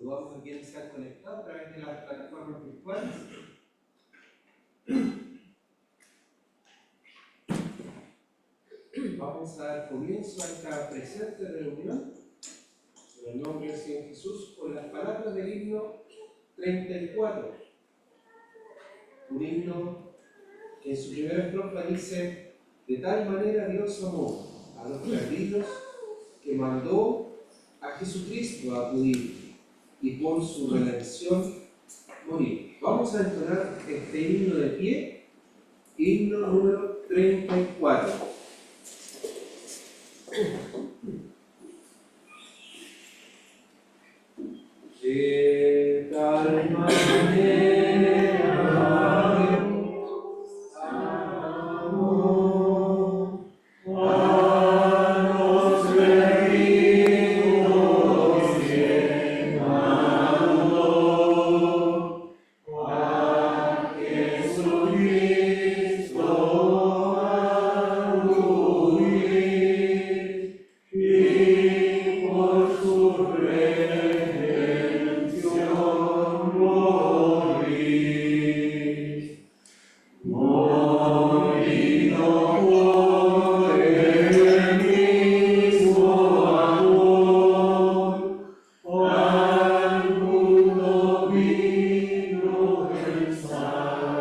Saludamos a quienes se han conectado a través de las plataformas virtuales. Vamos a dar comienzo a esta presente reunión en el nombre del Señor Jesús con las palabras del himno 34. Un himno que en su primera estrofa dice: de tal manera Dios amó a los perdidos que mandó a Jesucristo a acudir y por su redención morir. Vamos a entonar este himno de pie, himno número 34. De tal manera Dios amó a los perdidos que mandó a Jesucristo a morir y por su redención morir. Morido por el mismo amor, al mundo vino el Salvador,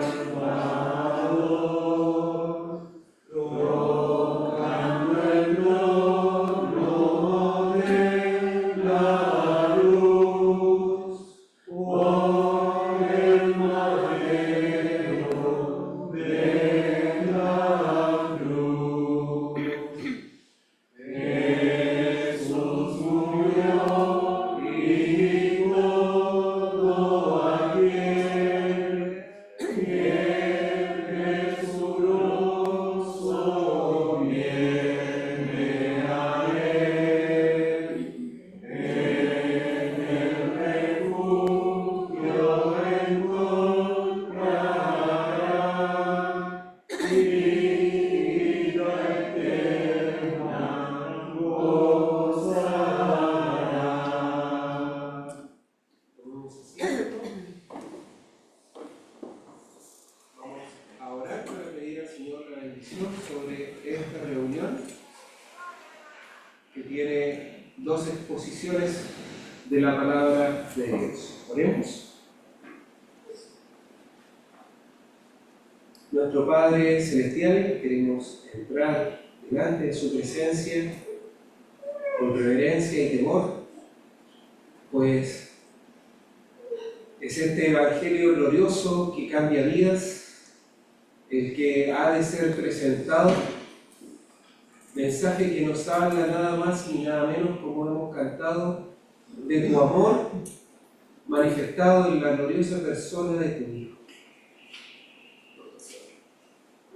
tocando el trono de la luz, por el madero de la cruz. Jesús murió y todo aquel que presuroso viene a él. En el refugio encontrará vida eterna gozará. Vamos a orar para pedir al Señor la bendición sobre esta reunión que tiene dos exposiciones de la palabra de Dios. Oremos. Nuestro Padre Celestial, queremos entrar delante de su presencia con reverencia y temor, pues es este Evangelio glorioso que cambia vidas, el que ha de ser presentado, mensaje que nos habla nada más ni nada menos, como hemos cantado, de tu amor manifestado en la gloriosa persona de tu Hijo.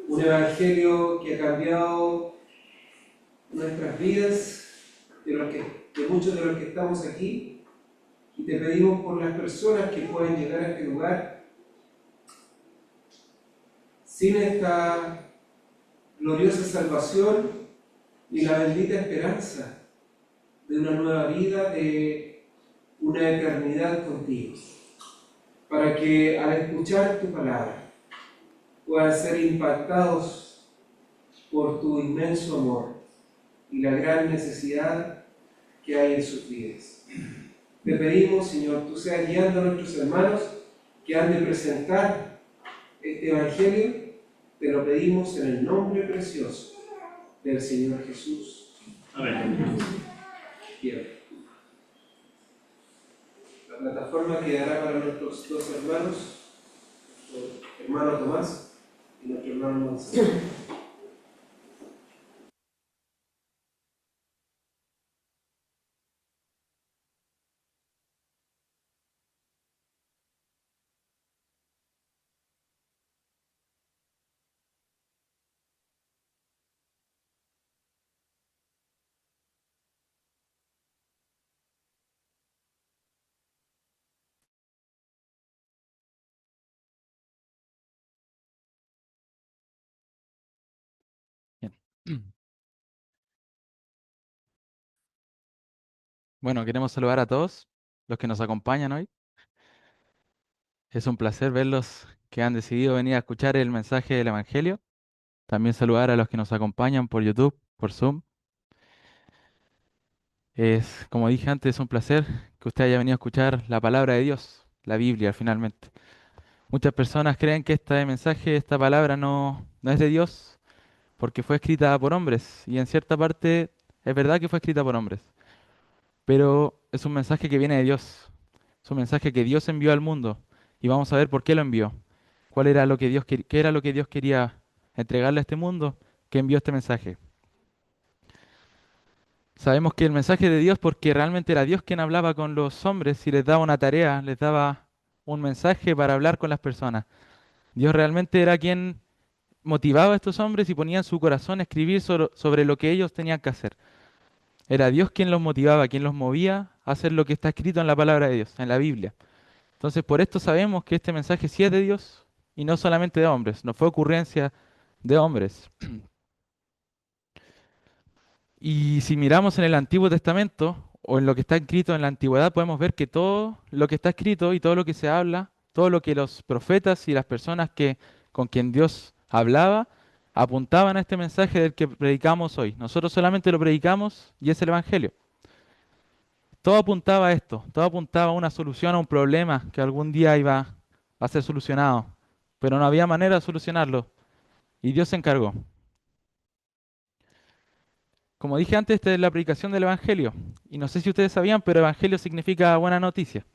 Un Evangelio que ha cambiado nuestras vidas, de muchos de los que estamos aquí, y te pedimos por las personas que pueden llegar a este lugar sin esta gloriosa salvación y la bendita esperanza de una nueva vida, de una eternidad contigo, para que al escuchar tu palabra puedan ser impactados por tu inmenso amor y la gran necesidad que hay en sus vidas. Te pedimos, Señor, tú seas guiando a nuestros hermanos que han de presentar este Evangelio. Te lo pedimos en el nombre precioso del Señor Jesús. Amén. Bien. La plataforma quedará para nuestros dos hermanos, nuestro hermano Tomás y nuestro hermano Gonzalo. Bien. Bueno, queremos saludar a todos los que nos acompañan hoy. Es un placer verlos que han decidido venir a escuchar el mensaje del Evangelio. También saludar a los que nos acompañan por YouTube, por Zoom. Es, como dije antes, es un placer que usted haya venido a escuchar la palabra de Dios, la Biblia finalmente. Muchas personas creen que este mensaje, esta palabra no es de Dios porque fue escrita por hombres y en cierta parte es verdad que fue escrita por hombres, pero es un mensaje que viene de Dios. Es un mensaje que Dios envió al mundo y vamos a ver por qué lo envió. ¿Cuál era lo que qué era lo que Dios quería entregarle a este mundo que envió este mensaje? Sabemos que el mensaje de Dios porque realmente era Dios quien hablaba con los hombres y les daba una tarea, les daba un mensaje para hablar con las personas. Dios realmente era quien motivaba a estos hombres y ponía en su corazón escribir sobre lo que ellos tenían que hacer. Era Dios quien los motivaba, quien los movía a hacer lo que está escrito en la palabra de Dios, en la Biblia. Entonces, por esto sabemos que este mensaje sí es de Dios y no solamente de hombres, no fue ocurrencia de hombres. Y si miramos en el Antiguo Testamento o en lo que está escrito en la antigüedad, podemos ver que todo lo que está escrito y todo lo que se habla, todo lo que los profetas y las personas con quien Dios hablaba, apuntaban a este mensaje del que predicamos hoy. Nosotros solamente lo predicamos y es el Evangelio. Todo apuntaba a esto, todo apuntaba a una solución a un problema que algún día iba a ser solucionado, pero no había manera de solucionarlo y Dios se encargó. Como dije antes, esta es la predicación del Evangelio. Y no sé si ustedes sabían, pero Evangelio significa buena noticia.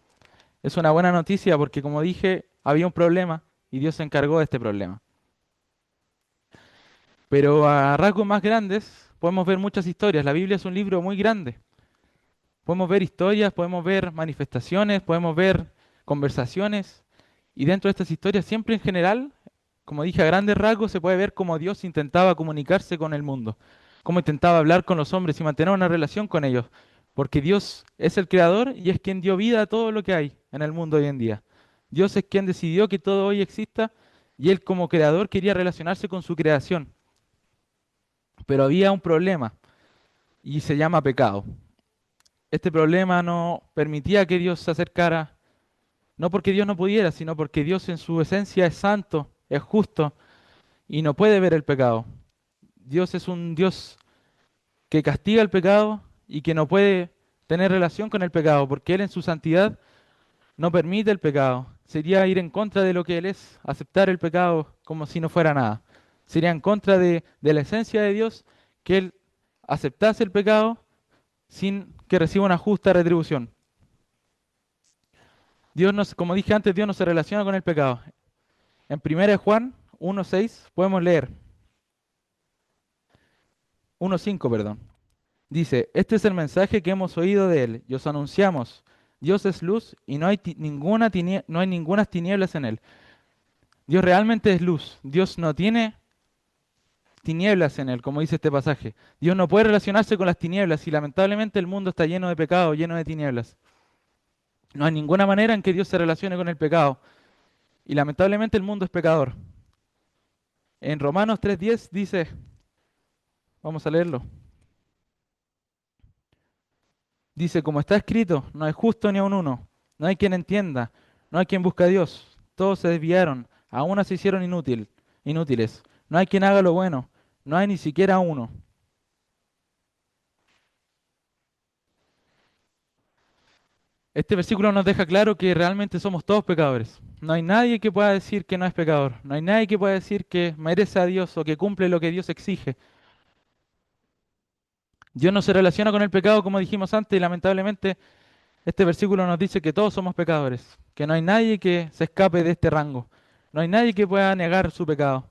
Es una buena noticia porque, como dije, había un problema y Dios se encargó de este problema. Pero a rasgos más grandes podemos ver muchas historias. La Biblia es un libro muy grande. Podemos ver historias, podemos ver manifestaciones, podemos ver conversaciones. Y dentro de estas historias, siempre en general, como dije, a grandes rasgos se puede ver cómo Dios intentaba comunicarse con el mundo, cómo intentaba hablar con los hombres y mantener una relación con ellos. Porque Dios es el creador y es quien dio vida a todo lo que hay en el mundo hoy en día. Dios es quien decidió que todo hoy exista y Él como creador quería relacionarse con su creación. Pero había un problema y se llama pecado. Este problema no permitía que Dios se acercara, no porque Dios no pudiera, sino porque Dios en su esencia es santo, es justo y no puede ver el pecado. Dios es un Dios que castiga el pecado y que no puede tener relación con el pecado, porque Él en su santidad no permite el pecado. Sería ir en contra de lo que Él es, aceptar el pecado como si no fuera nada. Sería en contra de la esencia de Dios que Él aceptase el pecado sin que reciba una justa retribución. Dios no, como dije antes, Dios no se relaciona con el pecado. En 1 Juan 1:6 podemos leer, 1:5, perdón. Dice, este es el mensaje que hemos oído de él y os anunciamos. Dios es luz y no hay no hay ningunas tinieblas en él. Dios realmente es luz. Dios no tiene tinieblas en él, como dice este pasaje. Dios no puede relacionarse con las tinieblas y lamentablemente el mundo está lleno de pecado, lleno de tinieblas. No hay ninguna manera en que Dios se relacione con el pecado y lamentablemente el mundo es pecador. En Romanos 3:10 dice, vamos a leerlo. Dice, como está escrito, no hay justo ni aun uno, no hay quien entienda, no hay quien busque a Dios. Todos se desviaron, a una se hicieron inútiles. No hay quien haga lo bueno, no hay ni siquiera uno. Este versículo nos deja claro que realmente somos todos pecadores. No hay nadie que pueda decir que no es pecador. No hay nadie que pueda decir que merece a Dios o que cumple lo que Dios exige. Dios no se relaciona con el pecado como dijimos antes y lamentablemente este versículo nos dice que todos somos pecadores, que no hay nadie que se escape de este rango, no hay nadie que pueda negar su pecado.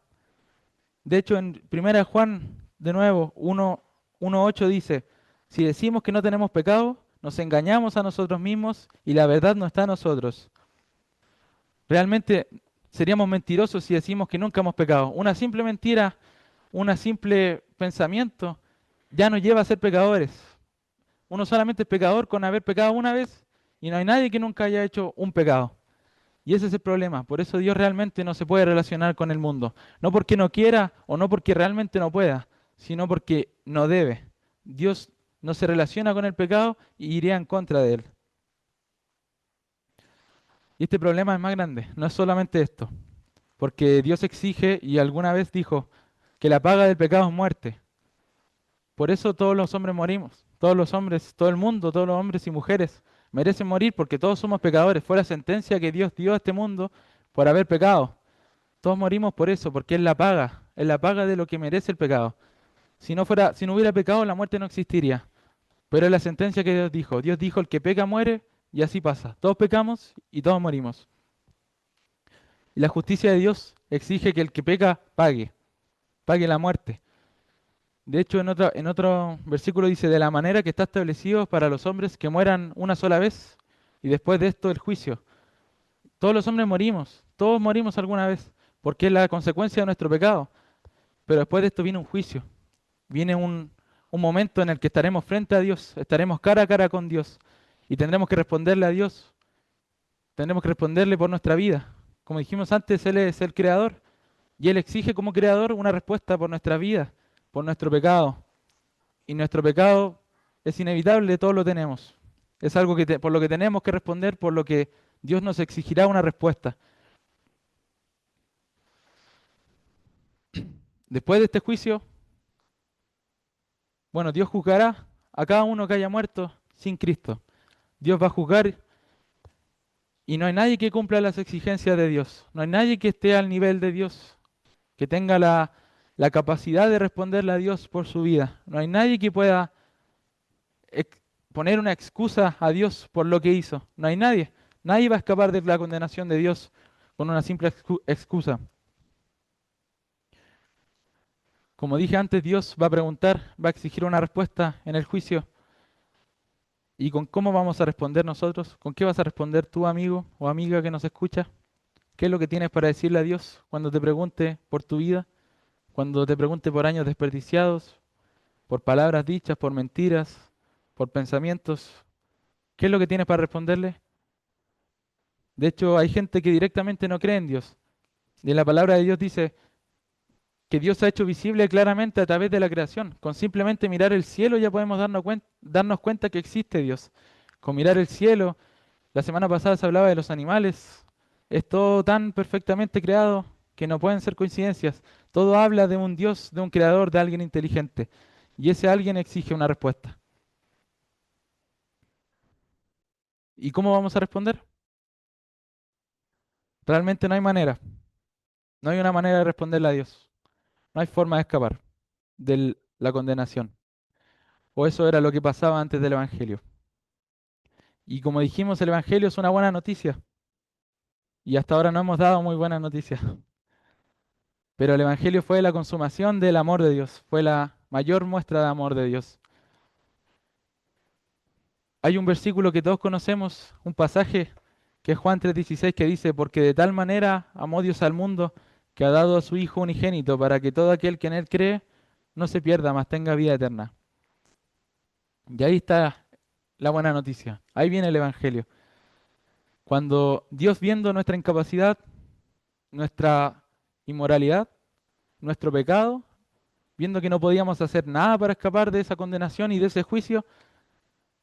De hecho, en 1 Juan, de nuevo, 1:8 dice, si decimos que no tenemos pecado, nos engañamos a nosotros mismos y la verdad no está en nosotros. Realmente seríamos mentirosos si decimos que nunca hemos pecado. Una simple mentira, un simple pensamiento, ya nos lleva a ser pecadores. Uno solamente es pecador con haber pecado una vez y no hay nadie que nunca haya hecho un pecado. Y ese es el problema. Por eso Dios realmente no se puede relacionar con el mundo. No porque no quiera o no porque realmente no pueda, sino porque no debe. Dios no se relaciona con el pecado y iría en contra de él. Y este problema es más grande, no es solamente esto, porque Dios exige y alguna vez dijo que la paga del pecado es muerte. Por eso todos los hombres morimos, todos los hombres, todo el mundo, todos los hombres y mujeres merecen morir porque todos somos pecadores. Fue la sentencia que Dios dio a este mundo por haber pecado. Todos morimos por eso, porque es la paga de lo que merece el pecado. Si no hubiera pecado, la muerte no existiría. Pero es la sentencia que Dios dijo. Dios dijo, el que peca muere, y así pasa. Todos pecamos y todos morimos. Y la justicia de Dios exige que el que peca pague la muerte. De hecho, en otro versículo dice, de la manera que está establecido para los hombres que mueran una sola vez, y después de esto el juicio. Todos los hombres morimos, todos morimos alguna vez, porque es la consecuencia de nuestro pecado. Pero después de esto viene un juicio, viene un momento en el que estaremos frente a Dios, estaremos cara a cara con Dios, y tendremos que responderle a Dios, tendremos que responderle por nuestra vida. Como dijimos antes, Él es el creador, y Él exige como creador una respuesta por nuestra vida, por nuestro pecado. Y nuestro pecado es inevitable, todos lo tenemos. Es algo por lo que tenemos que responder, por lo que Dios nos exigirá una respuesta. Después de este juicio, bueno, Dios juzgará a cada uno que haya muerto sin Cristo. Dios va a juzgar y no hay nadie que cumpla las exigencias de Dios. No hay nadie que esté al nivel de Dios, que tenga la capacidad de responderle a Dios por su vida. No hay nadie que pueda ex- poner una excusa a Dios por lo que hizo. No hay nadie. Nadie va a escapar de la condenación de Dios con una simple excusa. Como dije antes, Dios va a preguntar, va a exigir una respuesta en el juicio. ¿Y con cómo vamos a responder nosotros? ¿Con qué vas a responder tú, amigo o amiga que nos escucha? ¿Qué es lo que tienes para decirle a Dios cuando te pregunte por tu vida? Cuando te pregunte por años desperdiciados, por palabras dichas, por mentiras, por pensamientos. ¿Qué es lo que tienes para responderle? De hecho, hay gente que directamente no cree en Dios. Y la palabra de Dios dice que Dios ha hecho visible claramente a través de la creación. Con simplemente mirar el cielo ya podemos darnos cuenta que existe Dios. Con mirar el cielo, la semana pasada se hablaba de los animales. Es todo tan perfectamente creado que no pueden ser coincidencias. Todo habla de un Dios, de un creador, de alguien inteligente. Y ese alguien exige una respuesta. ¿Y cómo vamos a responder? Realmente no hay manera. No hay una manera de responderle a Dios. No hay forma de escapar de la condenación. O eso era lo que pasaba antes del Evangelio. Y como dijimos, el Evangelio es una buena noticia. Y hasta ahora no hemos dado muy buenas noticias. Pero el Evangelio fue la consumación del amor de Dios. Fue la mayor muestra de amor de Dios. Hay un versículo que todos conocemos, un pasaje que es Juan 3:16 que dice, porque de tal manera amó Dios al mundo que ha dado a su Hijo unigénito para que todo aquel que en Él cree no se pierda, mas tenga vida eterna. Y ahí está la buena noticia. Ahí viene el Evangelio. Cuando Dios viendo nuestra incapacidad, nuestra inmoralidad, nuestro pecado, viendo que no podíamos hacer nada para escapar de esa condenación y de ese juicio,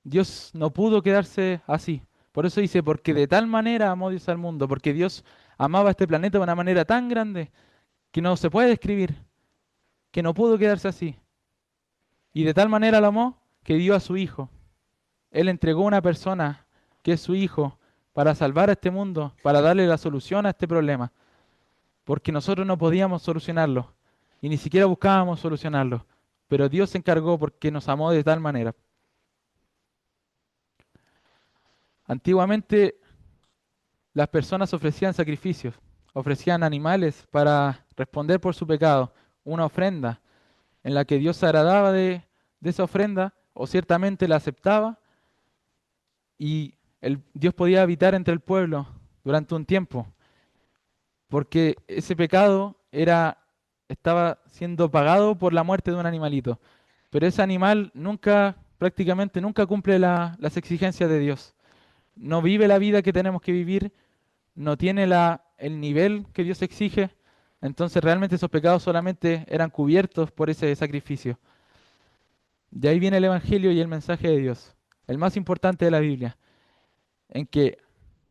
Dios no pudo quedarse así. Por eso dice, porque de tal manera amó Dios al mundo, porque Dios amaba este planeta de una manera tan grande que no se puede describir, que no pudo quedarse así. Y de tal manera lo amó que dio a su Hijo. Él entregó a una persona que es su Hijo para salvar a este mundo, para darle la solución a este problema, porque nosotros no podíamos solucionarlo y ni siquiera buscábamos solucionarlo, pero Dios se encargó porque nos amó de tal manera. Antiguamente las personas ofrecían sacrificios, ofrecían animales para responder por su pecado, una ofrenda en la que Dios se agradaba de esa ofrenda o ciertamente la aceptaba y Dios podía habitar entre el pueblo durante un tiempo, porque ese pecado estaba siendo pagado por la muerte de un animalito, pero ese animal prácticamente nunca cumple las exigencias de Dios, no vive la vida que tenemos que vivir, no tiene el nivel que Dios exige, entonces realmente esos pecados solamente eran cubiertos por ese sacrificio. De ahí viene el Evangelio y el mensaje de Dios, el más importante de la Biblia, en que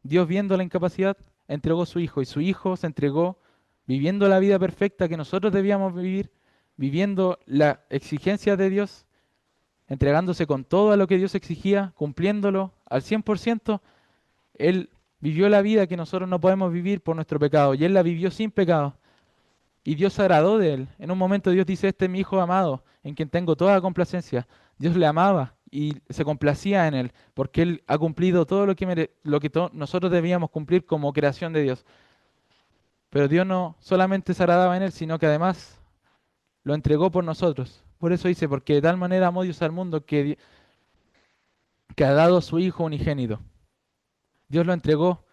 Dios, viendo la incapacidad, entregó a su Hijo, y su Hijo se entregó viviendo la vida perfecta que nosotros debíamos vivir, viviendo la exigencia de Dios, entregándose con todo a lo que Dios exigía, cumpliéndolo al 100%. Él vivió la vida que nosotros no podemos vivir por nuestro pecado, y Él la vivió sin pecado. Y Dios se agradó de Él. En un momento Dios dice, este es mi Hijo amado, en quien tengo toda complacencia. Dios le amaba y se complacía en Él, porque Él ha cumplido todo lo que, nosotros debíamos cumplir como creación de Dios. Pero Dios no solamente se agradaba en Él, sino que además lo entregó por nosotros. Por eso dice, porque de tal manera amó Dios al mundo que ha dado a su Hijo unigénito. Dios lo entregó,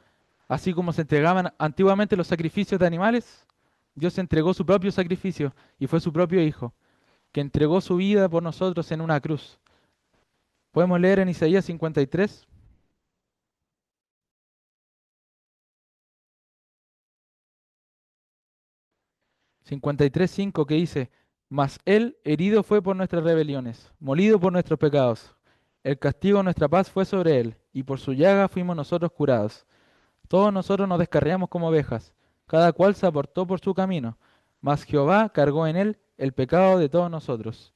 así como se entregaban antiguamente los sacrificios de animales. Dios entregó su propio sacrificio y fue su propio Hijo, que entregó su vida por nosotros en una cruz. Podemos leer en Isaías 53. 53:5, que dice, mas Él herido fue por nuestras rebeliones, molido por nuestros pecados. El castigo de nuestra paz fue sobre Él, y por su llaga fuimos nosotros curados. Todos nosotros nos descarriamos como ovejas, cada cual se apartó por su camino, mas Jehová cargó en Él el pecado de todos nosotros.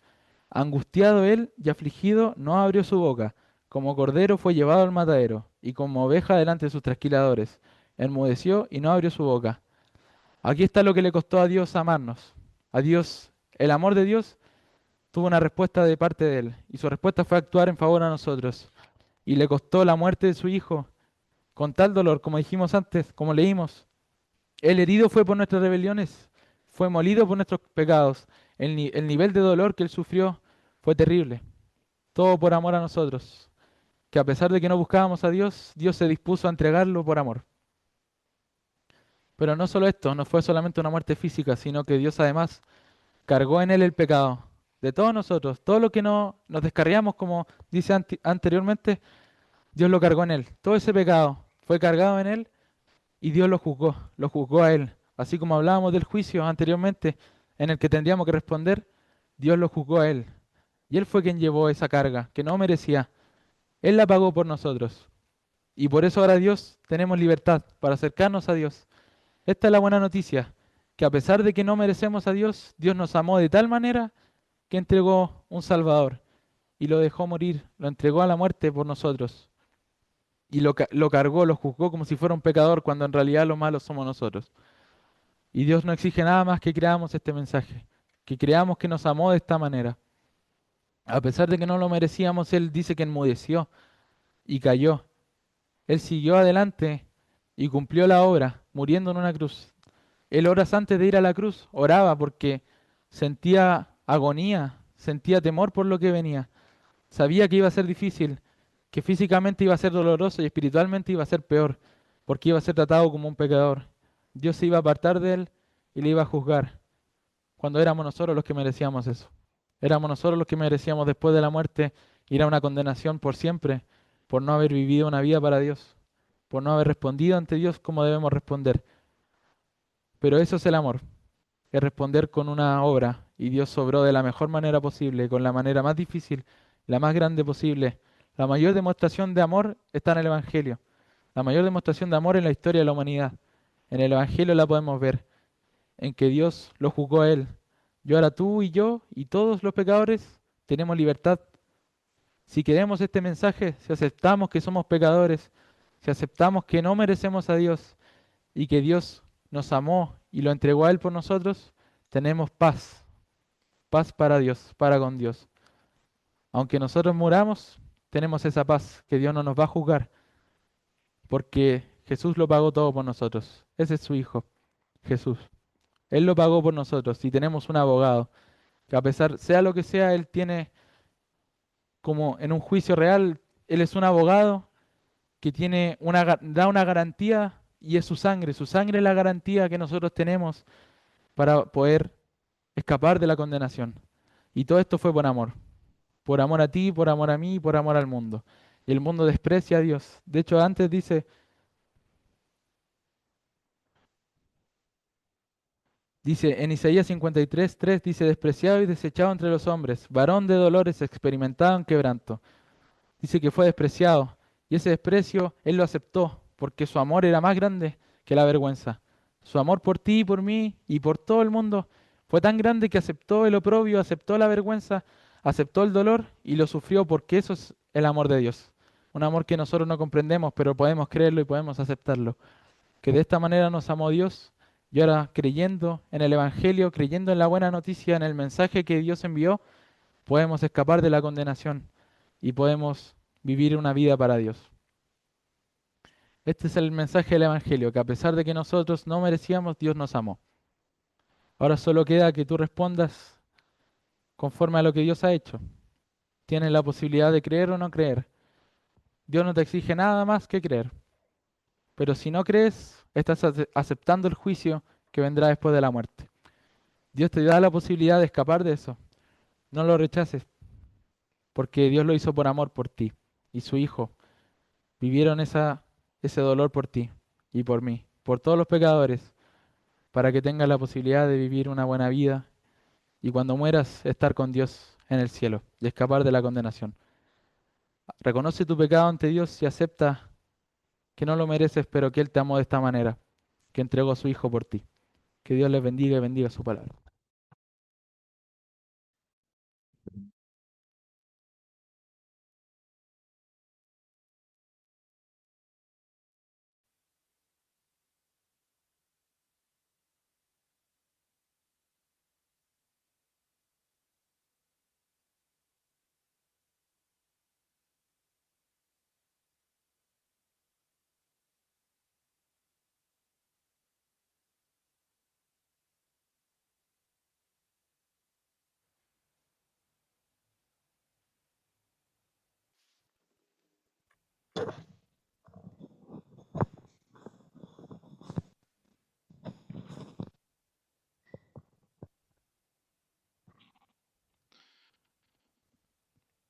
Angustiado Él y afligido, no abrió su boca. Como cordero fue llevado al matadero, y como oveja delante de sus trasquiladores. Enmudeció y no abrió su boca. Aquí está lo que le costó a Dios amarnos. A Dios, el amor de Dios tuvo una respuesta de parte de Él, y su respuesta fue actuar en favor a nosotros. Y le costó la muerte de su Hijo, con tal dolor, como dijimos antes, como leímos. El herido fue por nuestras rebeliones, fue molido por nuestros pecados. El nivel de dolor que Él sufrió fue terrible. Todo por amor a nosotros. Que a pesar de que no buscábamos a Dios, Dios se dispuso a entregarlo por amor. Pero no solo esto, no fue solamente una muerte física, sino que Dios además cargó en Él el pecado de todos nosotros. Todo lo que no nos descarriamos, como dice anteriormente, Dios lo cargó en Él. Todo ese pecado fue cargado en Él y Dios lo juzgó a Él. Así como hablábamos del juicio anteriormente en el que tendríamos que responder, Dios lo juzgó a Él. Y Él fue quien llevó esa carga que no merecía. Él la pagó por nosotros. Y por eso ahora Dios tenemos libertad para acercarnos a Dios. Esta es la buena noticia, que a pesar de que no merecemos a Dios, Dios nos amó de tal manera que entregó un Salvador y lo dejó morir, lo entregó a la muerte por nosotros. Y lo cargó, lo juzgó como si fuera un pecador, cuando en realidad lo malo somos nosotros. Y Dios no exige nada más que creamos este mensaje, que creamos que nos amó de esta manera. A pesar de que no lo merecíamos, Él dice que enmudeció y cayó. Él siguió adelante y cumplió la obra, muriendo en una cruz. Él horas antes de ir a la cruz oraba porque sentía agonía, sentía temor por lo que venía. Sabía que iba a ser difícil, que físicamente iba a ser doloroso y espiritualmente iba a ser peor, porque iba a ser tratado como un pecador. Dios se iba a apartar de él y le iba a juzgar, cuando éramos nosotros los que merecíamos eso. Éramos nosotros los que merecíamos después de la muerte ir a una condenación por siempre, por no haber vivido una vida para Dios, por no haber respondido ante Dios como debemos responder. Pero eso es el amor, es responder con una obra, y Dios obró de la mejor manera posible, con la manera más difícil, la más grande posible. La mayor demostración de amor está en el Evangelio. La mayor demostración de amor en la historia de la humanidad. En el Evangelio la podemos ver, en que Dios lo juzgó a Él. Y ahora tú y yo y todos los pecadores tenemos libertad. Si queremos este mensaje, si aceptamos que somos pecadores, si aceptamos que no merecemos a Dios y que Dios nos amó y lo entregó a Él por nosotros, tenemos paz. Paz para Dios, para con Dios. Aunque nosotros muramos, tenemos esa paz, que Dios no nos va a juzgar, porque Jesús lo pagó todo por nosotros. Ese es su Hijo, Jesús. Él lo pagó por nosotros y tenemos un abogado, que a pesar, sea lo que sea, Él tiene, como en un juicio real, Él es un abogado que tiene da una garantía, y es su sangre. Su sangre es la garantía que nosotros tenemos para poder escapar de la condenación. Y todo esto fue por amor a ti, por amor a mí, por amor al mundo. Y el mundo desprecia a Dios. De hecho, antes dice en Isaías 53:3, dice, despreciado y desechado entre los hombres, varón de dolores, experimentado en quebranto. Dice que fue despreciado, y ese desprecio Él lo aceptó porque su amor era más grande que la vergüenza. Su amor por ti y por mí y por todo el mundo fue tan grande que aceptó el oprobio, aceptó la vergüenza, aceptó el dolor y lo sufrió porque eso es el amor de Dios. Un amor que nosotros no comprendemos, pero podemos creerlo y podemos aceptarlo. Que de esta manera nos amó Dios y ahora creyendo en el Evangelio, creyendo en la buena noticia, en el mensaje que Dios envió, podemos escapar de la condenación y podemos vivir una vida para Dios. Este es el mensaje del Evangelio, que a pesar de que nosotros no merecíamos, Dios nos amó. Ahora solo queda que tú respondas conforme a lo que Dios ha hecho. Tienes la posibilidad de creer o no creer. Dios no te exige nada más que creer. Pero si no crees, estás aceptando el juicio que vendrá después de la muerte. Dios te da la posibilidad de escapar de eso. No lo rechaces, porque Dios lo hizo por amor por ti. Y su Hijo vivieron ese dolor por ti y por mí, por todos los pecadores, para que tengas la posibilidad de vivir una buena vida y cuando mueras estar con Dios en el cielo y escapar de la condenación. Reconoce tu pecado ante Dios y acepta que no lo mereces, pero que Él te amó de esta manera, que entregó a su Hijo por ti. Que Dios les bendiga y bendiga su palabra.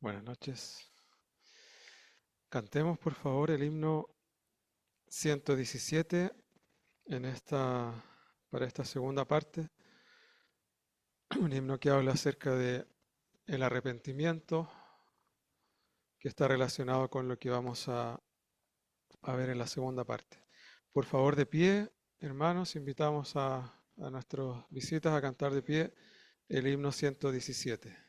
Buenas noches. Cantemos por favor el himno 117 para esta segunda parte. Un himno que habla acerca de el arrepentimiento, que está relacionado con lo que vamos a ver en la segunda parte. Por favor, de pie, hermanos, invitamos a nuestras visitas a cantar de pie el himno 117.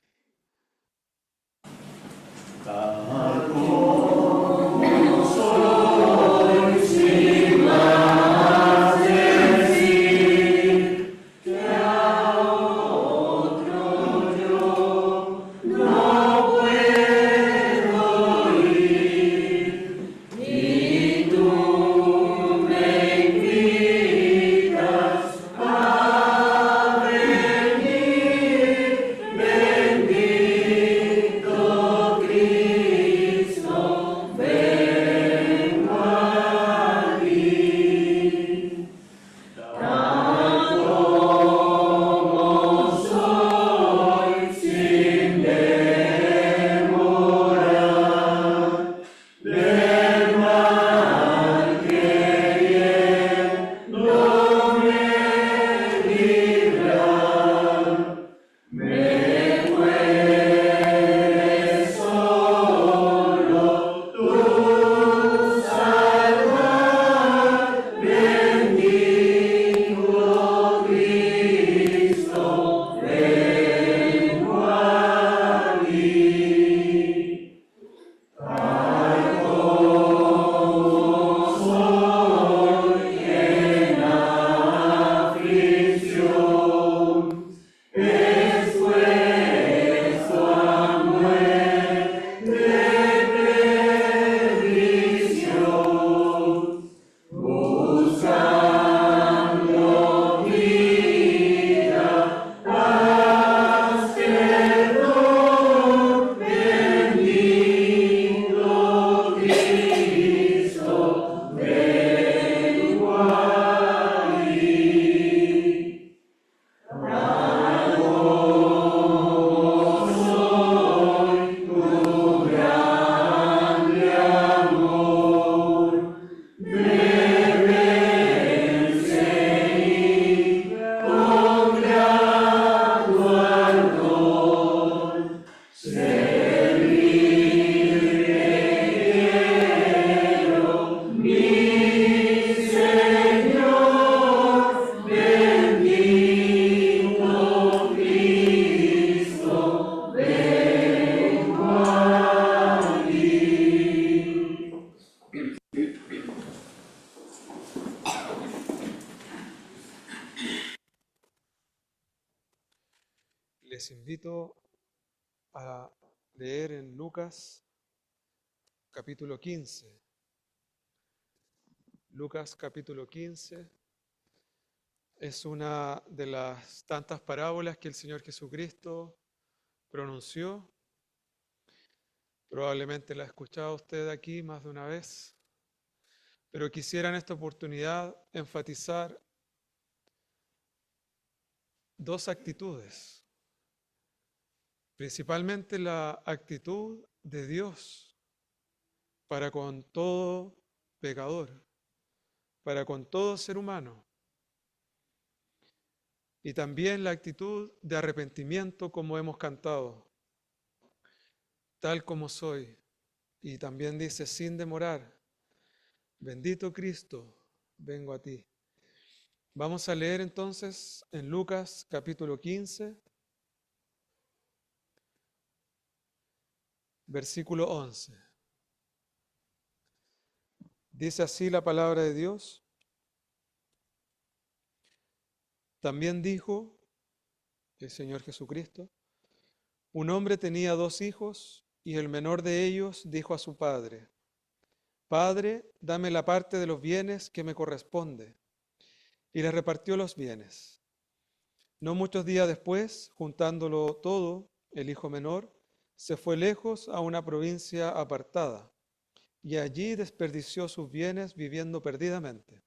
Les invito a leer en Lucas capítulo 15. Lucas capítulo 15 es una de las tantas parábolas que el Señor Jesucristo pronunció. Probablemente la ha escuchado usted aquí más de una vez, pero quisiera en esta oportunidad enfatizar dos actitudes, principalmente la actitud de Dios para con todo pecador, para con todo ser humano, y también la actitud de arrepentimiento como hemos cantado, tal como soy, y también dice sin demorar, bendito Cristo, vengo a ti. Vamos a leer entonces en Lucas capítulo 15, versículo 11. Dice así la palabra de Dios. También dijo el Señor Jesucristo, un hombre tenía 2 hijos y el menor de ellos dijo a su padre, Padre, dame la parte de los bienes que me corresponde. Y le repartió los bienes. No muchos días después, juntándolo todo, el hijo menor se fue lejos a una provincia apartada y allí desperdició sus bienes viviendo perdidamente.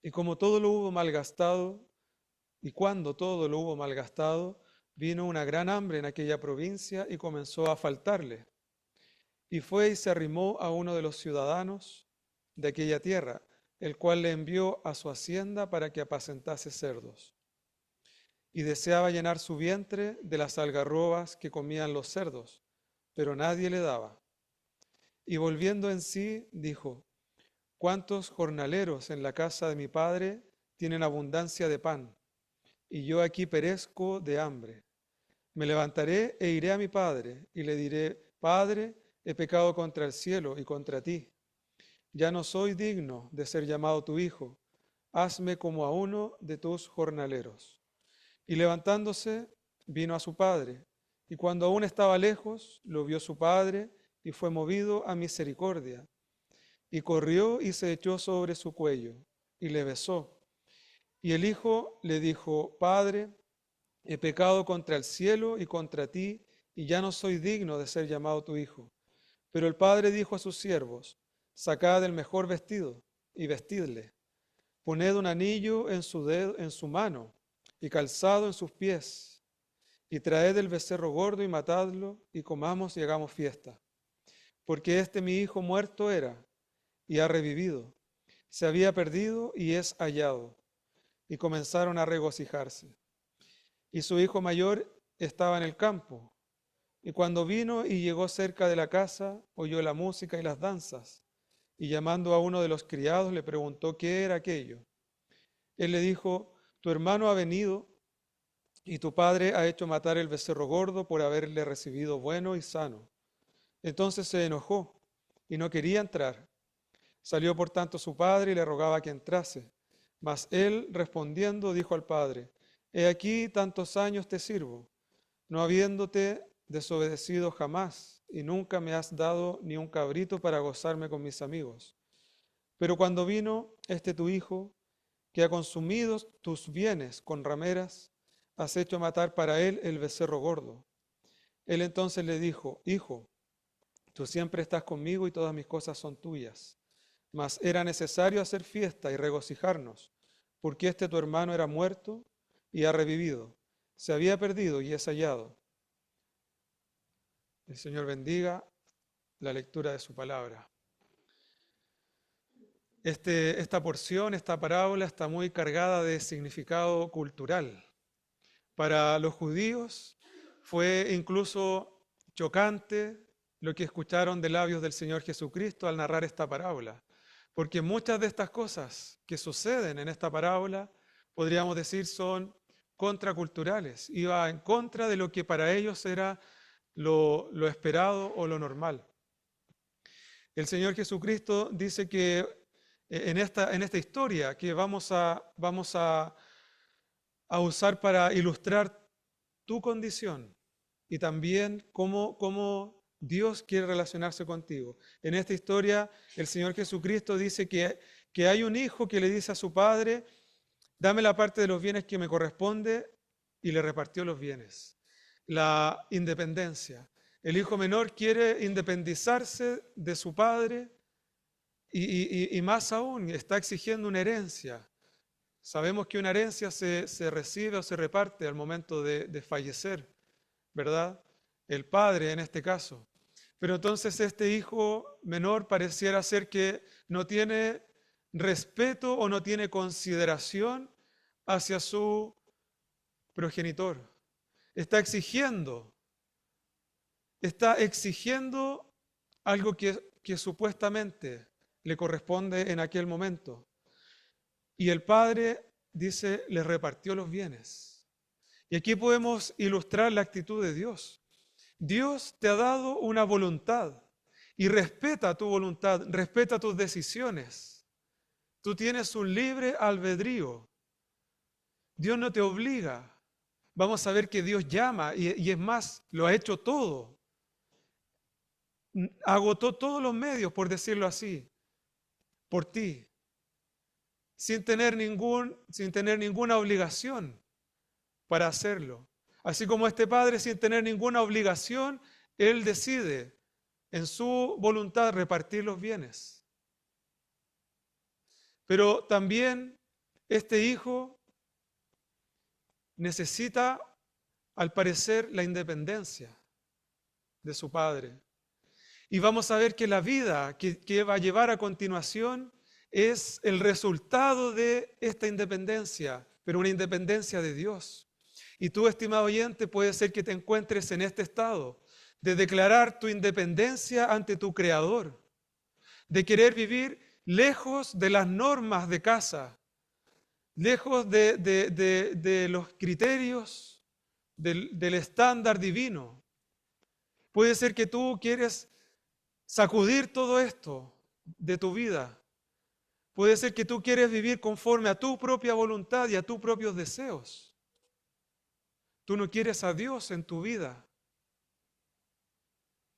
Y como todo lo hubo malgastado, y cuando todo lo hubo malgastado, vino una gran hambre en aquella provincia y comenzó a faltarle. Y fue y se arrimó a uno de los ciudadanos de aquella tierra, el cual le envió a su hacienda para que apacentase cerdos. Y deseaba llenar su vientre de las algarrobas que comían los cerdos, pero nadie le daba. Y volviendo en sí, dijo, ¿cuántos jornaleros en la casa de mi padre tienen abundancia de pan? Y yo aquí perezco de hambre. Me levantaré e iré a mi padre, y le diré, Padre, he pecado contra el cielo y contra ti. Ya no soy digno de ser llamado tu hijo. Hazme como a uno de tus jornaleros. Y levantándose, vino a su padre. Y cuando aún estaba lejos, lo vio su padre y fue movido a misericordia. Y corrió y se echó sobre su cuello y le besó. Y el hijo le dijo, Padre, he pecado contra el cielo y contra ti, y ya no soy digno de ser llamado tu hijo. Pero el padre dijo a sus siervos, sacad el mejor vestido y vestidle. Poned un anillo en su dedo, en su mano, y calzado en sus pies, y traed el becerro gordo y matadlo, y comamos y hagamos fiesta. Porque este mi hijo muerto era, y ha revivido. Se había perdido y es hallado. Y comenzaron a regocijarse. Y su hijo mayor estaba en el campo. Y cuando vino y llegó cerca de la casa, oyó la música y las danzas. Y llamando a uno de los criados, le preguntó qué era aquello. Él le dijo, tu hermano ha venido y tu padre ha hecho matar el becerro gordo por haberle recibido bueno y sano. Entonces se enojó y no quería entrar. Salió por tanto su padre y le rogaba que entrase. Mas él, respondiendo, dijo al padre, he aquí tantos años te sirvo, no habiéndote desobedecido jamás, y nunca me has dado ni un cabrito para gozarme con mis amigos. Pero cuando vino este tu hijo, que ha consumido tus bienes con rameras, has hecho matar para él el becerro gordo. Él entonces le dijo, hijo, tú siempre estás conmigo y todas mis cosas son tuyas. Mas era necesario hacer fiesta y regocijarnos, porque este tu hermano era muerto y ha revivido, se había perdido y es hallado. El Señor bendiga la lectura de su palabra. Esta porción, esta parábola está muy cargada de significado cultural. Para los judíos fue incluso chocante lo que escucharon de labios del Señor Jesucristo al narrar esta parábola, porque muchas de estas cosas que suceden en esta parábola, podríamos decir, son contraculturales, iba en contra de lo que para ellos era lo esperado o lo normal. El Señor Jesucristo dice que en esta historia que vamos a usar para ilustrar tu condición y también cómo Dios quiere relacionarse contigo. En esta historia, el Señor Jesucristo dice que hay un hijo que le dice a su padre: dame la parte de los bienes que me corresponde, y le repartió los bienes. La independencia. El hijo menor quiere independizarse de su padre y más aún está exigiendo una herencia. Sabemos que una herencia se recibe o se reparte al momento de fallecer, ¿verdad? El padre en este caso. Pero entonces este hijo menor pareciera ser que no tiene respeto o no tiene consideración hacia su progenitor. Está exigiendo algo que supuestamente le corresponde en aquel momento. Y el padre, dice, le repartió los bienes. Y aquí podemos ilustrar la actitud de Dios. Dios te ha dado una voluntad y respeta tu voluntad, respeta tus decisiones. Tú tienes un libre albedrío. Dios no te obliga. Vamos a ver que Dios llama y es más, lo ha hecho todo. Agotó todos los medios, por decirlo así, por ti, sin tener ninguna obligación para hacerlo. Así como este padre, sin tener ninguna obligación, él decide en su voluntad repartir los bienes. Pero también este hijo necesita, al parecer, la independencia de su padre. Y vamos a ver que la vida que va a llevar a continuación es el resultado de esta independencia, pero una independencia de Dios. Y tú, estimado oyente, puede ser que te encuentres en este estado de declarar tu independencia ante tu Creador, de querer vivir lejos de las normas de casa, lejos de los criterios del estándar divino. Puede ser que tú quieres sacudir todo esto de tu vida. Puede ser que tú quieres vivir conforme a tu propia voluntad y a tus propios deseos. Tú no quieres a Dios en tu vida.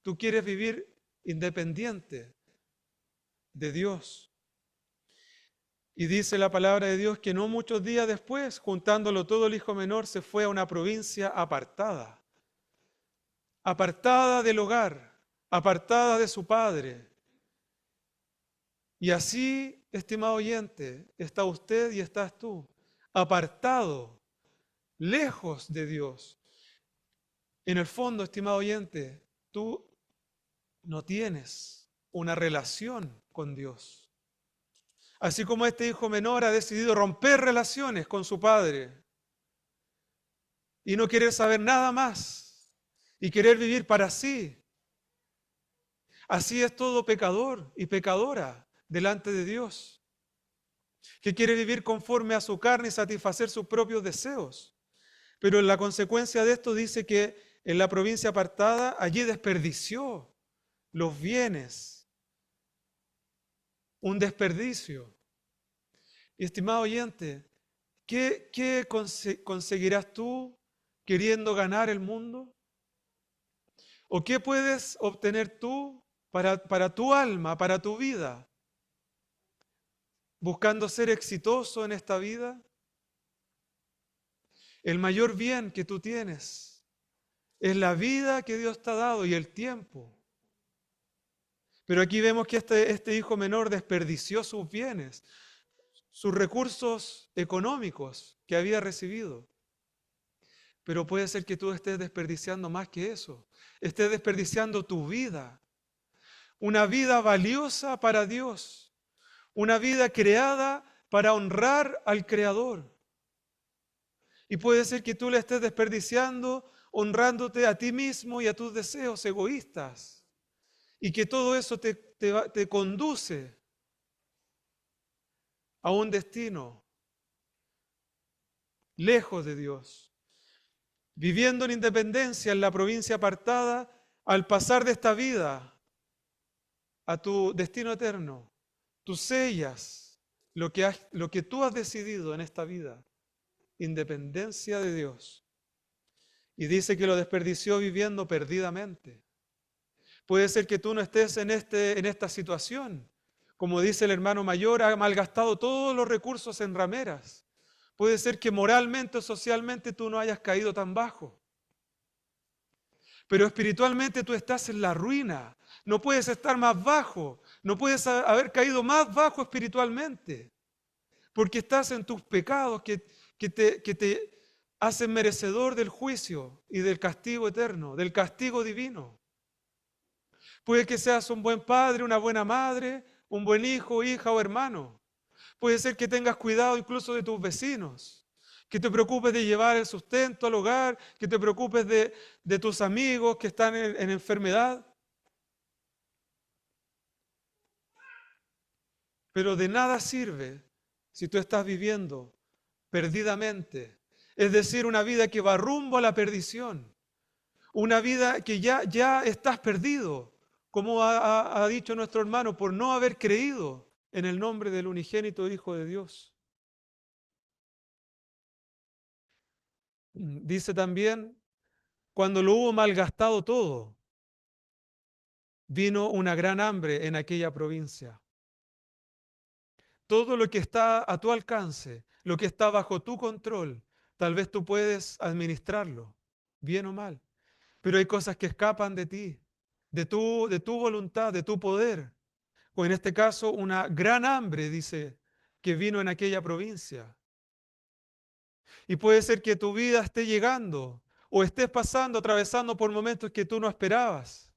Tú quieres vivir independiente de Dios. Y dice la palabra de Dios que no muchos días después, juntándolo todo, el hijo menor se fue a una provincia apartada del hogar, apartada de su padre. Y así, estimado oyente, está usted y estás tú, apartado, lejos de Dios. En el fondo, estimado oyente, tú no tienes una relación con Dios. Así como este hijo menor ha decidido romper relaciones con su padre y no querer saber nada más y querer vivir para sí. Así es todo pecador y pecadora delante de Dios, que quiere vivir conforme a su carne y satisfacer sus propios deseos. Pero la consecuencia de esto dice que en la provincia apartada, allí desperdició los bienes, un desperdicio. Y estimado oyente, ¿qué conseguirás tú queriendo ganar el mundo? ¿O qué puedes obtener tú para tu alma, para tu vida, buscando ser exitoso en esta vida? El mayor bien que tú tienes es la vida que Dios te ha dado y el tiempo. Pero aquí vemos que este hijo menor desperdició sus bienes, sus recursos económicos que había recibido. Pero puede ser que tú estés desperdiciando más que eso. Estés desperdiciando tu vida. Una vida valiosa para Dios. Una vida creada para honrar al Creador. Y puede ser que tú la estés desperdiciando honrándote a ti mismo y a tus deseos egoístas. Y que todo eso te conduce a un destino lejos de Dios. Viviendo en independencia en la provincia apartada, al pasar de esta vida a tu destino eterno, tú sellas lo que tú has decidido en esta vida, independencia de Dios. Y dice que lo desperdició viviendo perdidamente. Puede ser que tú no estés en esta situación. Como dice el hermano mayor, ha malgastado todos los recursos en rameras. Puede ser que moralmente o socialmente tú no hayas caído tan bajo. Pero espiritualmente tú estás en la ruina. No puedes estar más bajo. No puedes haber caído más bajo espiritualmente. Porque estás en tus pecados que te hacen merecedor del juicio y del castigo eterno, del castigo divino. Puede que seas un buen padre, una buena madre, un buen hijo, hija o hermano. Puede ser que tengas cuidado incluso de tus vecinos, que te preocupes de llevar el sustento al hogar, que te preocupes de tus amigos que están en enfermedad. Pero de nada sirve si tú estás viviendo perdidamente, es decir, una vida que va rumbo a la perdición, una vida que ya estás perdido, como ha dicho nuestro hermano, por no haber creído en el nombre del unigénito Hijo de Dios. Dice también, cuando lo hubo malgastado todo, vino una gran hambre en aquella provincia. Todo lo que está a tu alcance, lo que está bajo tu control, tal vez tú puedes administrarlo, bien o mal, pero hay cosas que escapan de ti, de tu voluntad, de tu poder. O en este caso, una gran hambre, dice, que vino en aquella provincia. Y puede ser que tu vida esté llegando o estés pasando, atravesando por momentos que tú no esperabas.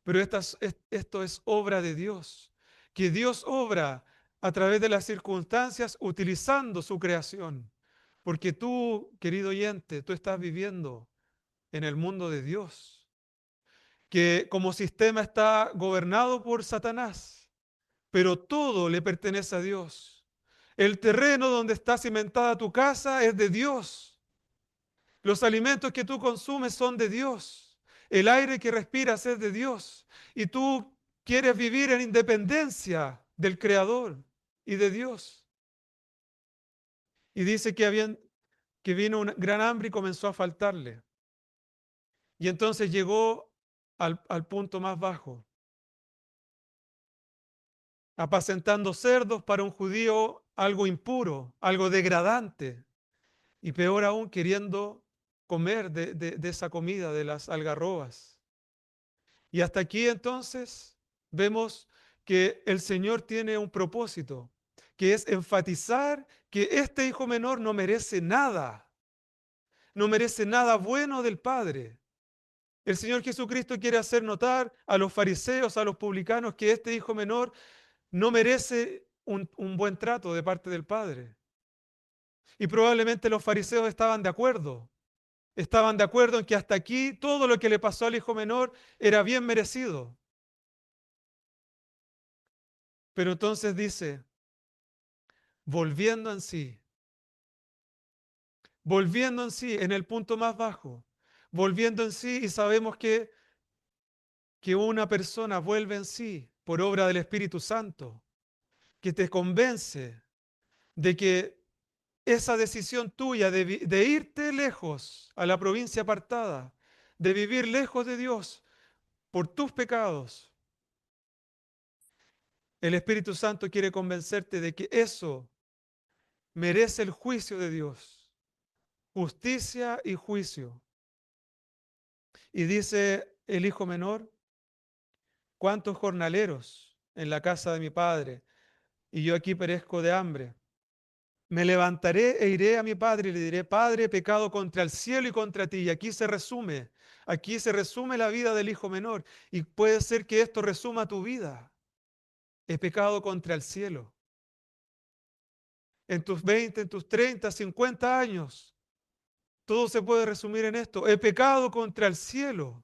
Pero esto es obra de Dios, que Dios obra a través de las circunstancias utilizando su creación. Porque tú, querido oyente, tú estás viviendo en el mundo de Dios, que como sistema está gobernado por Satanás, pero todo le pertenece a Dios. El terreno donde está cimentada tu casa es de Dios. Los alimentos que tú consumes son de Dios. El aire que respiras es de Dios. Y tú quieres vivir en independencia del Creador y de Dios. Y dice que vino una gran hambre y comenzó a faltarle. Y entonces llegó al punto más bajo, apacentando cerdos para un judío algo impuro, algo degradante, y peor aún queriendo comer de esa comida, de las algarrobas. Y hasta aquí entonces vemos que el Señor tiene un propósito, que es enfatizar que este hijo menor no merece nada bueno del Padre. El Señor Jesucristo quiere hacer notar a los fariseos, a los publicanos, que este hijo menor no merece un buen trato de parte del Padre. Y probablemente los fariseos estaban de acuerdo. Estaban de acuerdo en que hasta aquí todo lo que le pasó al hijo menor era bien merecido. Pero entonces dice, volviendo en sí, en el punto más bajo, volviendo en sí, y sabemos que una persona vuelve en sí por obra del Espíritu Santo, que te convence de que esa decisión tuya de irte lejos a la provincia apartada, de vivir lejos de Dios por tus pecados, el Espíritu Santo quiere convencerte de que eso merece el juicio de Dios, justicia y juicio. Y dice el hijo menor, ¿cuántos jornaleros en la casa de mi padre? Y yo aquí perezco de hambre. Me levantaré e iré a mi padre y le diré, Padre, he pecado contra el cielo y contra ti. Y aquí se resume la vida del hijo menor. Y puede ser que esto resuma tu vida. He pecado contra el cielo. En tus 20, en tus 30, 50 años, todo se puede resumir en esto. He pecado contra el cielo.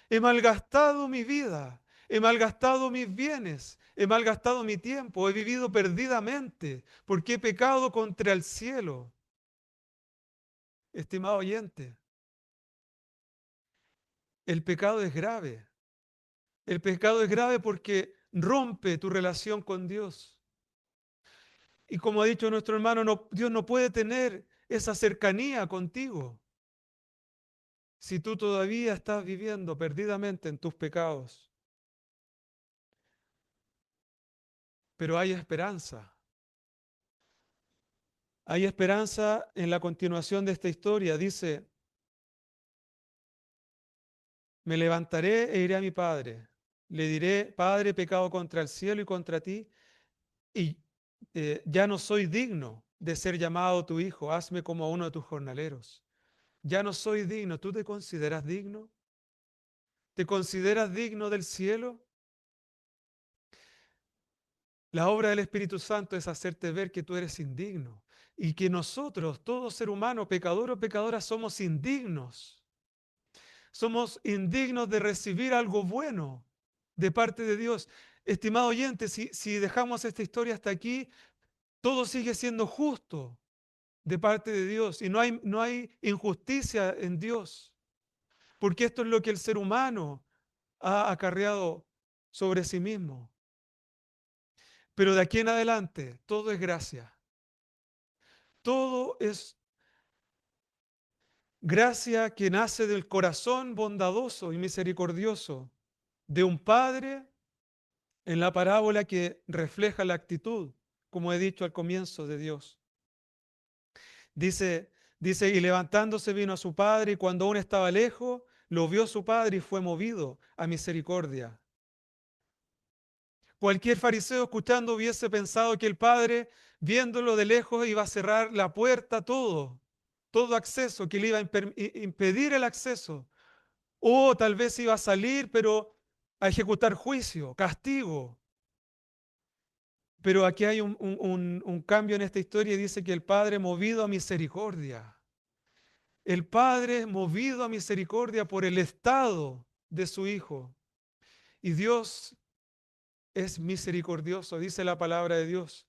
He malgastado mi vida. He malgastado mis bienes. He malgastado mi tiempo. He vivido perdidamente porque he pecado contra el cielo. Estimado oyente, el pecado es grave. El pecado es grave porque rompe tu relación con Dios. Y como ha dicho nuestro hermano, Dios no puede tener esa cercanía contigo. Si tú todavía estás viviendo perdidamente en tus pecados, pero hay esperanza. Hay esperanza en la continuación de esta historia. Dice, me levantaré e iré a mi padre. Le diré, Padre, he pecado contra el cielo y contra ti, y ya no soy digno de ser llamado tu hijo. Hazme como a uno de tus jornaleros. Ya no soy digno. ¿Tú te consideras digno? ¿Te consideras digno del cielo? La obra del Espíritu Santo es hacerte ver que tú eres indigno y que nosotros, todo ser humano, pecador o pecadora, somos indignos. Somos indignos de recibir algo bueno de parte de Dios. Estimado oyente, si dejamos esta historia hasta aquí, todo sigue siendo justo de parte de Dios y no hay injusticia en Dios, porque esto es lo que el ser humano ha acarreado sobre sí mismo. Pero de aquí en adelante, todo es gracia. Todo es gracia que nace del corazón bondadoso y misericordioso de un Padre en la parábola que refleja la actitud, como he dicho al comienzo, de Dios. Dice, y levantándose vino a su padre, y cuando aún estaba lejos, lo vio su padre y fue movido a misericordia. Cualquier fariseo escuchando hubiese pensado que el padre, viéndolo de lejos, iba a cerrar la puerta a todo acceso, que le iba a impedir el acceso. O tal vez iba a salir, pero a ejecutar juicio, castigo. Pero aquí hay un cambio en esta historia y dice que el Padre movido a misericordia. El Padre movido a misericordia por el estado de su Hijo. Y Dios es misericordioso, dice la palabra de Dios.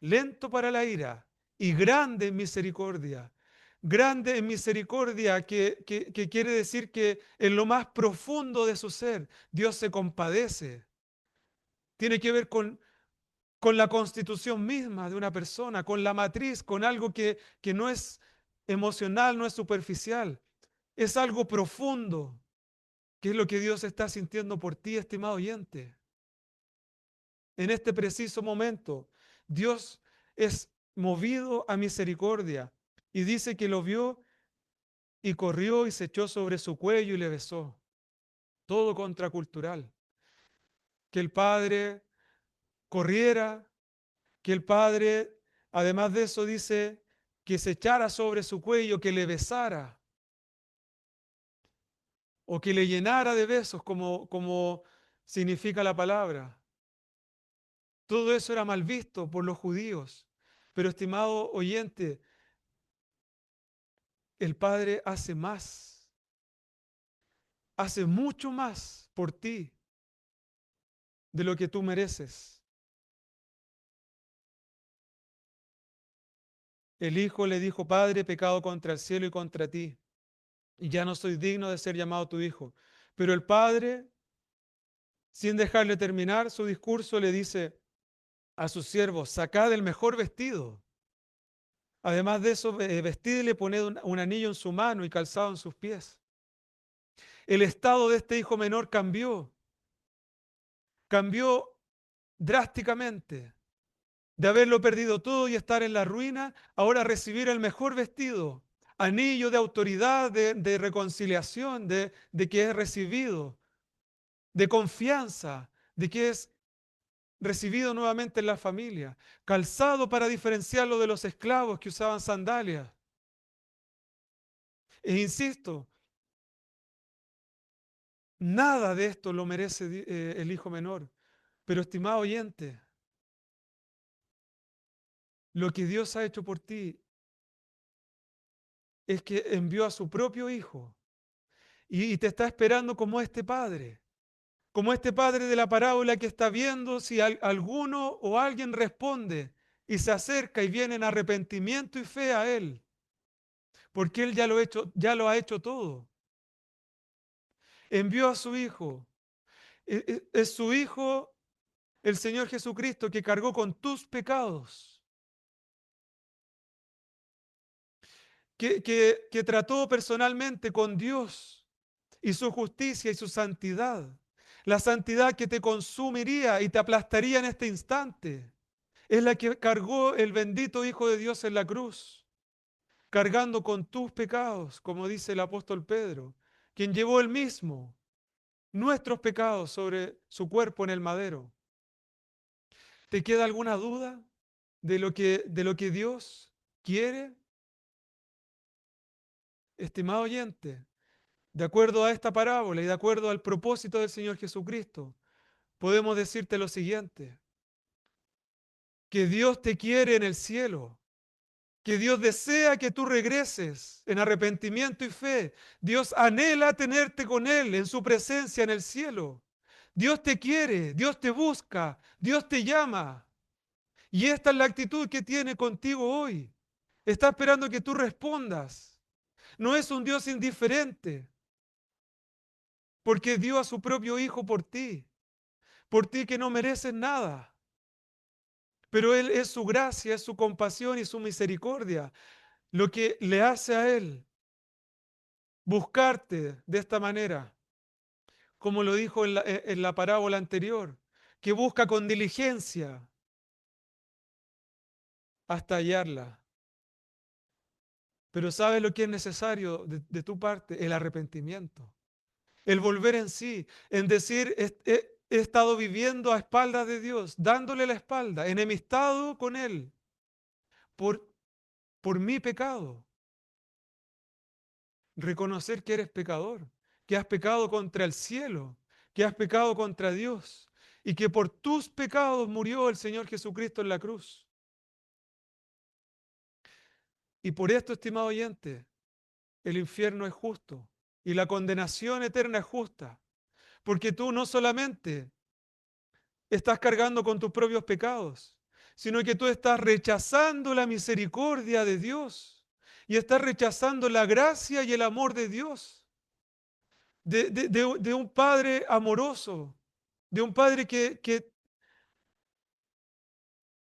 Lento para la ira y grande en misericordia. Grande en misericordia que quiere decir que en lo más profundo de su ser Dios se compadece. Tiene que ver con la constitución misma de una persona, con la matriz, con algo que no es emocional, no es superficial, es algo profundo, que es lo que Dios está sintiendo por ti, estimado oyente. En este preciso momento, Dios es movido a misericordia y dice que lo vio y corrió y se echó sobre su cuello y le besó. Todo contracultural. Que el Padre corriera, que el Padre, además de eso, dice que se echara sobre su cuello, que le besara o que le llenara de besos, como significa la palabra. Todo eso era mal visto por los judíos. Pero, estimado oyente, el Padre hace más, hace mucho más por ti de lo que tú mereces. El Hijo le dijo, Padre, he pecado contra el cielo y contra ti, y ya no soy digno de ser llamado tu hijo. Pero el Padre, sin dejarle terminar su discurso, le dice a sus siervos, sacad el mejor vestido. Además de eso, vestidle y poned un anillo en su mano y calzado en sus pies. El estado de este hijo menor cambió drásticamente. De haberlo perdido todo y estar en la ruina, ahora recibir el mejor vestido, anillo de autoridad, de reconciliación, de que es recibido, de confianza, de que es recibido nuevamente en la familia, calzado para diferenciarlo de los esclavos que usaban sandalias. E insisto, nada de esto lo merece el hijo menor. Pero, estimado oyente, lo que Dios ha hecho por ti es que envió a su propio hijo y te está esperando como este padre de la parábola que está viendo si alguno o alguien responde y se acerca y viene en arrepentimiento y fe a él, porque él ya lo ha hecho todo. Envió a su hijo. Es su hijo, el Señor Jesucristo, que cargó con tus pecados, que trató personalmente con Dios y su justicia y su santidad. La santidad que te consumiría y te aplastaría en este instante. Es la que cargó el bendito Hijo de Dios en la cruz, cargando con tus pecados, como dice el apóstol Pedro, quien llevó él mismo nuestros pecados sobre su cuerpo en el madero. ¿Te queda alguna duda de lo que Dios quiere? Estimado oyente, de acuerdo a esta parábola y de acuerdo al propósito del Señor Jesucristo, podemos decirte lo siguiente: que Dios te quiere en el cielo, que Dios desea que tú regreses en arrepentimiento y fe. Dios anhela tenerte con Él en su presencia en el cielo. Dios te quiere, Dios te busca, Dios te llama. Y esta es la actitud que tiene contigo hoy. Está esperando que tú respondas. No es un Dios indiferente, porque dio a su propio Hijo por ti que no mereces nada. Pero Él es su gracia, es su compasión y su misericordia lo que le hace a Él buscarte de esta manera, como lo dijo en la parábola anterior, que busca con diligencia hasta hallarla. Pero ¿sabes lo que es necesario de tu parte? El arrepentimiento, el volver en sí, en decir, he estado viviendo a espaldas de Dios, dándole la espalda, enemistado con Él, por, por mi pecado. Reconocer que eres pecador, que has pecado contra el cielo, que has pecado contra Dios y que por tus pecados murió el Señor Jesucristo en la cruz. Y por esto, estimado oyente, el infierno es justo y la condenación eterna es justa, porque tú no solamente estás cargando con tus propios pecados, sino que tú estás rechazando la misericordia de Dios y estás rechazando la gracia y el amor de Dios. De un padre amoroso, de un padre que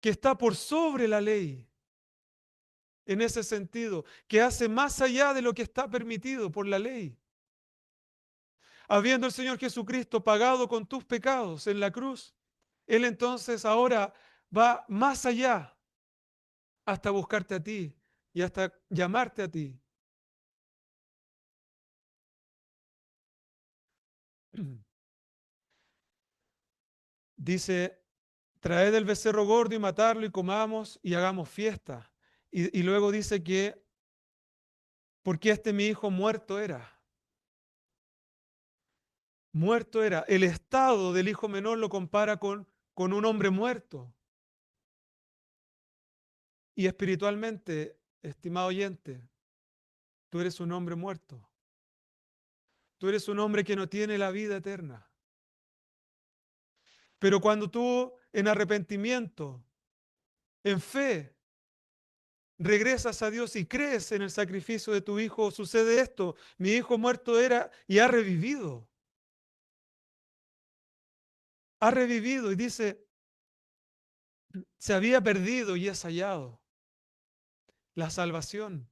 está por sobre la ley, en ese sentido, que hace más allá de lo que está permitido por la ley. Habiendo el Señor Jesucristo pagado con tus pecados en la cruz, Él entonces ahora va más allá hasta buscarte a ti y hasta llamarte a ti. Dice: traed el becerro gordo y matarlo y comamos y hagamos fiesta. Y luego dice que porque este mi hijo muerto era. Muerto era. El estado del hijo menor lo compara con un hombre muerto. Y espiritualmente, estimado oyente, tú eres un hombre muerto. Tú eres un hombre que no tiene la vida eterna. Pero cuando tú en arrepentimiento, en fe, regresas a Dios y crees en el sacrificio de tu hijo, sucede esto: mi hijo muerto era y ha revivido. Ha revivido y dice, se había perdido y es hallado. La salvación,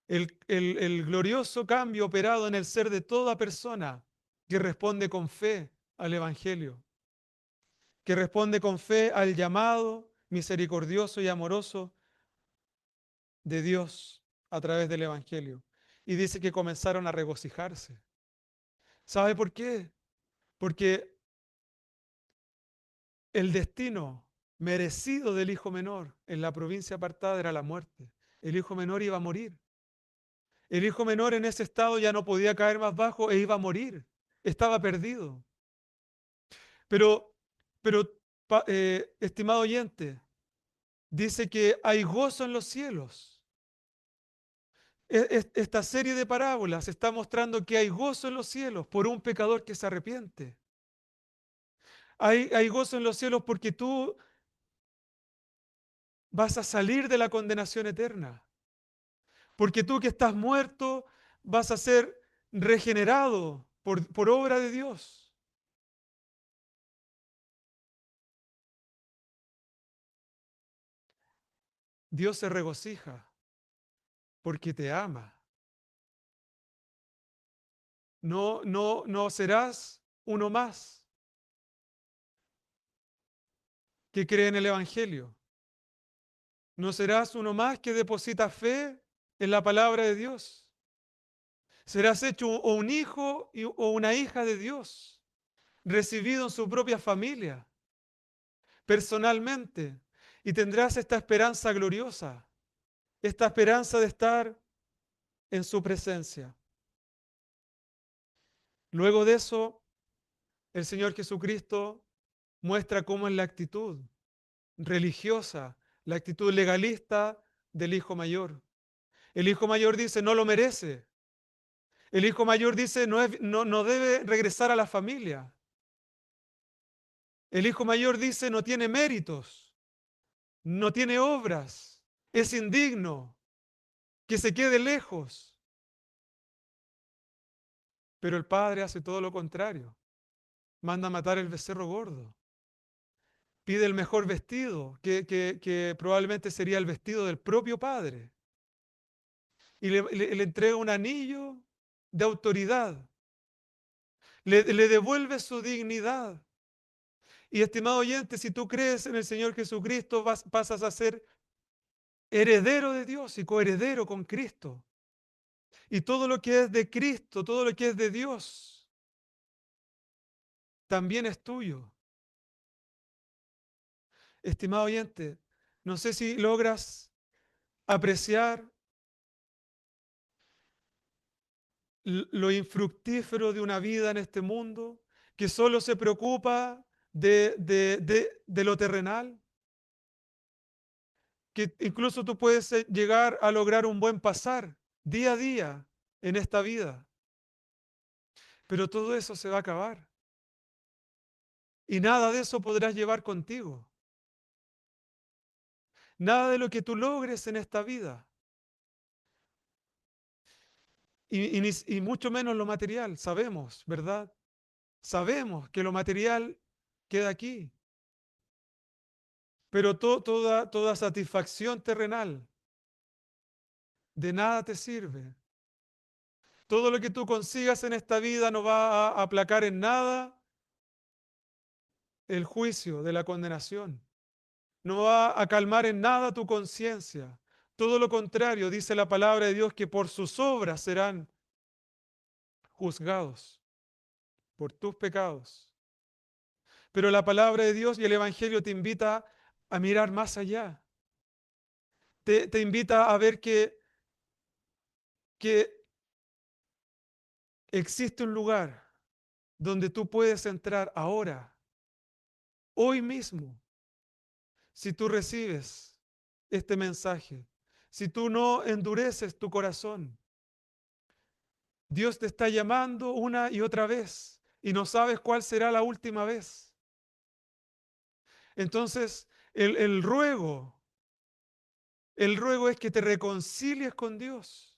el glorioso cambio operado en el ser de toda persona que responde con fe al Evangelio, que responde con fe al llamado misericordioso y amoroso de Dios a través del Evangelio. Y dice que comenzaron a regocijarse. ¿Sabe por qué? Porque el destino merecido del hijo menor en la provincia apartada era la muerte. El hijo menor iba a morir. El hijo menor en ese estado ya no podía caer más bajo e iba a morir. Estaba perdido. Pero, pero, estimado oyente, dice que hay gozo en los cielos. Esta serie de parábolas está mostrando que hay gozo en los cielos por un pecador que se arrepiente. Hay gozo en los cielos porque tú vas a salir de la condenación eterna. Porque tú que estás muerto vas a ser regenerado por obra de Dios. Dios se regocija porque te ama. No serás uno más que cree en el Evangelio. No serás uno más que deposita fe en la palabra de Dios. Serás hecho o un hijo o una hija de Dios, recibido en su propia familia, personalmente, y tendrás esta esperanza gloriosa, esta esperanza de estar en su presencia. Luego de eso, el Señor Jesucristo muestra cómo es la actitud religiosa, la actitud legalista del hijo mayor. El hijo mayor dice, no lo merece. El hijo mayor dice, no debe regresar a la familia. El hijo mayor dice, no tiene méritos, no tiene obras, es indigno, que se quede lejos. Pero el padre hace todo lo contrario. Manda a matar el becerro gordo. Pide el mejor vestido, que probablemente sería el vestido del propio padre. Y le entrega un anillo de autoridad. Le devuelve su dignidad. Y estimado oyente, si tú crees en el Señor Jesucristo, pasas a ser heredero de Dios y coheredero con Cristo. Y todo lo que es de Cristo, todo lo que es de Dios, también es tuyo. Estimado oyente, no sé si logras apreciar lo infructífero de una vida en este mundo, que solo se preocupa de lo terrenal, que incluso tú puedes llegar a lograr un buen pasar día a día en esta vida, pero todo eso se va a acabar y nada de eso podrás llevar contigo, nada de lo que tú logres en esta vida y mucho menos lo material, sabemos, ¿verdad? Sabemos que lo material queda aquí, pero toda satisfacción terrenal de nada te sirve. Todo lo que tú consigas en esta vida no va a aplacar en nada el juicio de la condenación. No va a calmar en nada tu conciencia. Todo lo contrario, dice la palabra de Dios que por sus obras serán juzgados, por tus pecados. Pero la palabra de Dios y el Evangelio te invita a mirar más allá. Te invita a ver que existe un lugar donde tú puedes entrar ahora, hoy mismo, si tú recibes este mensaje, si tú no endureces tu corazón. Dios te está llamando una y otra vez y no sabes cuál será la última vez. Entonces, el ruego es que te reconcilies con Dios,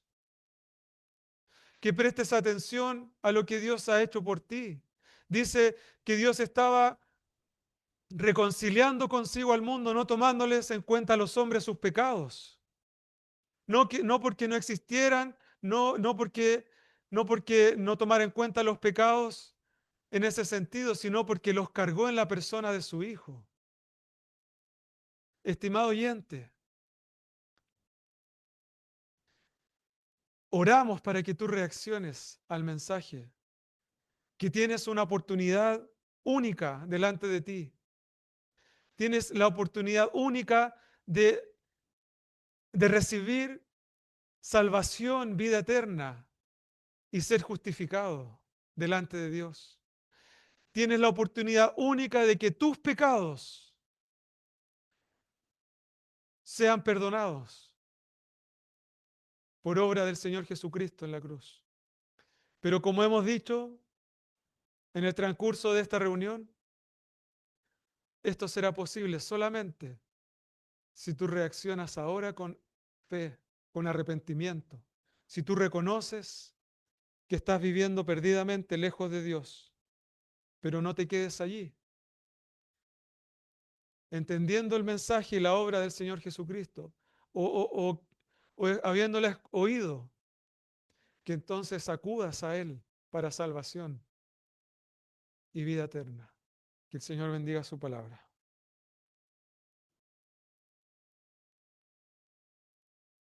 que prestes atención a lo que Dios ha hecho por ti. Dice que Dios estaba reconciliando consigo al mundo, no tomándoles en cuenta a los hombres sus pecados. No porque no existieran, no porque no tomara en cuenta los pecados en ese sentido, sino porque los cargó en la persona de su Hijo. Estimado oyente, oramos para que tú reacciones al mensaje, que tienes una oportunidad única delante de ti. Tienes la oportunidad única de recibir salvación, vida eterna y ser justificado delante de Dios. Tienes la oportunidad única de que tus pecados sean perdonados por obra del Señor Jesucristo en la cruz. Pero como hemos dicho en el transcurso de esta reunión, esto será posible solamente si tú reaccionas ahora con fe, con arrepentimiento, si tú reconoces que estás viviendo perdidamente lejos de Dios, pero no te quedes allí. Entendiendo el mensaje y la obra del Señor Jesucristo, o, o- habiéndoles oído, que entonces acudas a Él para salvación y vida eterna. Que el Señor bendiga su palabra.